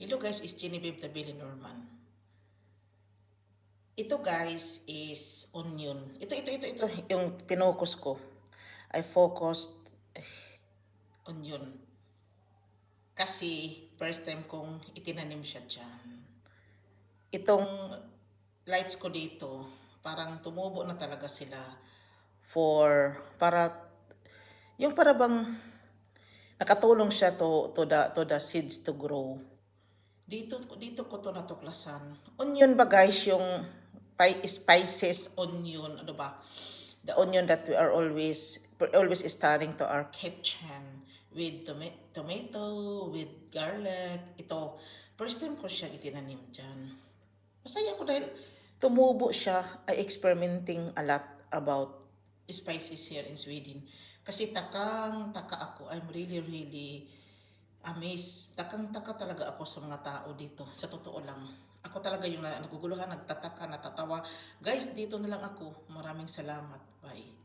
Hello guys, it's Genevieve the Billy Norman. Ito guys is onion. Ito. Yung pinokus ko. I focused onion. Kasi first time kong itinanim siya dyan. Itong lights ko dito, parang tumubo na talaga sila para bang nakatulong siya to the seeds to grow. Dito ko to natuklasan. Onion ba guys, yung spices onion, ano ba? The onion that we are always starting to our kitchen with tomato, with garlic. Ito, first time ko siya itinanim dyan. Masaya ko dahil tumubo siya. I experimenting a lot about spices here in Sweden. Kasi taka ako. I'm really amazed. Taka talaga ako sa mga tao dito. Sa totoo lang. Ako talaga yung naguguluhan, nagtataka, natatawa. Guys, dito na lang ako. Maraming salamat. Bye.